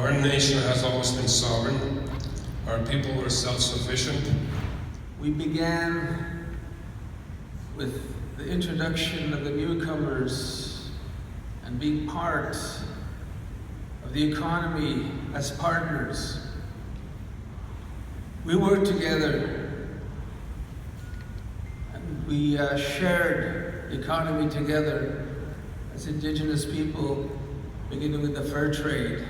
Our nation has always been sovereign. Our people were self-sufficient. We began with the introduction of the newcomers and being part of the economy as partners. We worked together and we shared the economy together as Indigenous people, beginning with the fur trade.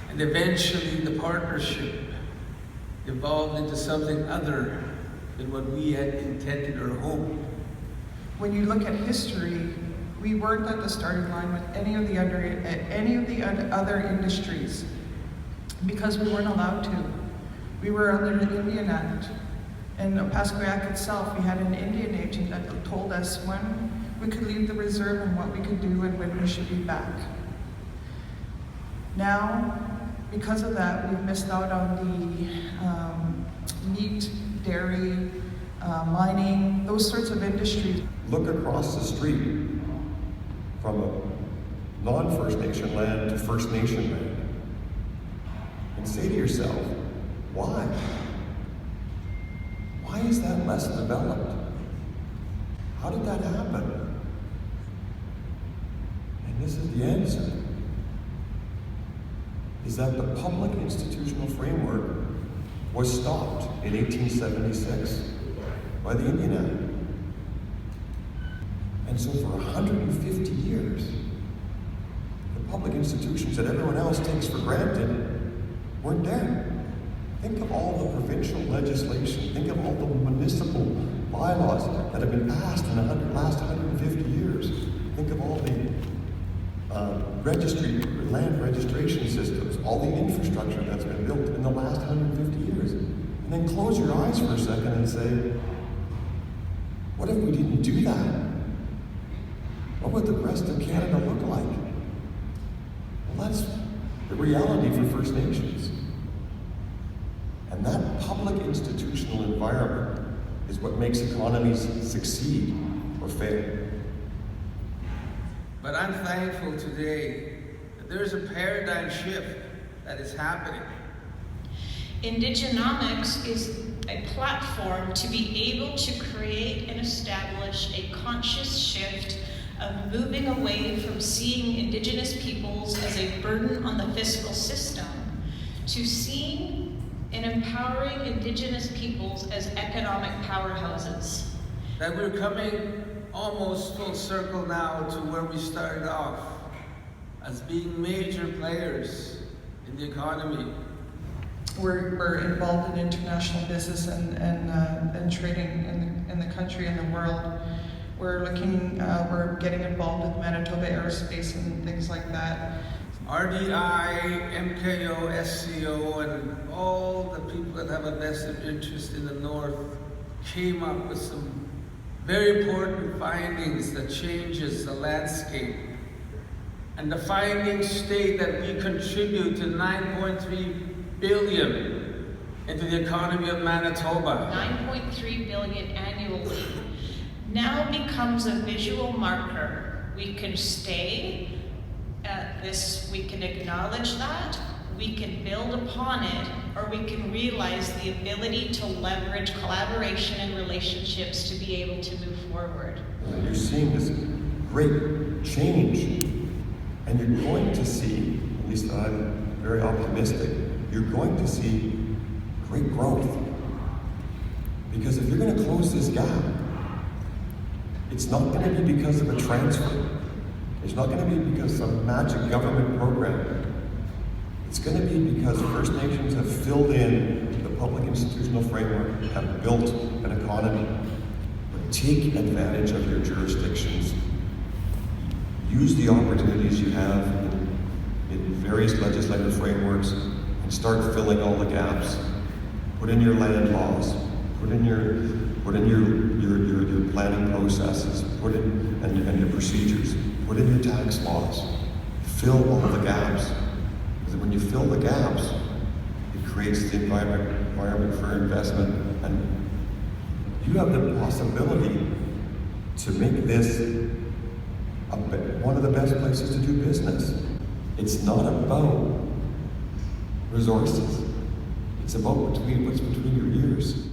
And eventually the partnership evolved into something other than what we had intended or hoped. When you look at history, we weren't at the starting line with any of the other industries because we weren't allowed to. We were under the Indian Act. In Opaskwayak itself, we had an Indian agent that told us when we could leave the reserve and what we could do and when we should be back. Now, because of that, we've missed out on the meat, dairy, mining, those sorts of industries. Look across the street from a non-First Nation land to First Nation land and say to yourself, why? Why is that less developed? How did that happen? And this is the answer. Is that the public institutional framework was stopped in 1876 by the Indian Act. And so for 150 years, the public institutions that everyone else takes for granted weren't there. Think of all the provincial legislation, think of all the municipal bylaws that have been passed in the last 150 years. Think of all the land registration systems, all the infrastructure that's been built in the last 150 years. And then close your eyes for a second and say, what if we didn't do that? What would the rest of Canada look like? Well, that's the reality for First Nations. And that public institutional environment is what makes economies succeed or fail. But I'm thankful today that there's a paradigm shift that is happening. Indigenomics is a platform to be able to create and establish a conscious shift of moving away from seeing Indigenous peoples as a burden on the fiscal system to seeing and empowering Indigenous peoples as economic powerhouses. That we're coming almost full circle now to where we started off as being major players in the economy. We're involved in international business and trading in the country and the world. We're getting involved with Manitoba Aerospace and things like that. RDI, MKO, SCO, and all the people that have a vested interest in the North came up with some very important findings that changes the landscape. And the findings state that we contribute to 9.3 billion into the economy of Manitoba. 9.3 billion annually now becomes a visual marker. We can stay at this, we can acknowledge that, we can build upon it, or we can realize the ability to leverage collaboration and relationships to be able to move forward. You're seeing this great change, and you're going to see, at least I'm very optimistic, you're going to see great growth. Because if you're going to close this gap, it's not going to be because of a transfer. It's not going to be because of some magic government program. It's going to be because First Nations have filled in the public institutional framework, have built an economy. But take advantage of your jurisdictions. Use the opportunities you have in various legislative frameworks and start filling all the gaps. Put in your land laws. Put in your planning processes. Put in and your procedures. Put in your tax laws. Fill all the gaps. Because when you fill the gaps, it creates the environment for investment, and you have the possibility to make this one of the best places to do business. It's not about resources. It's about what's between your ears.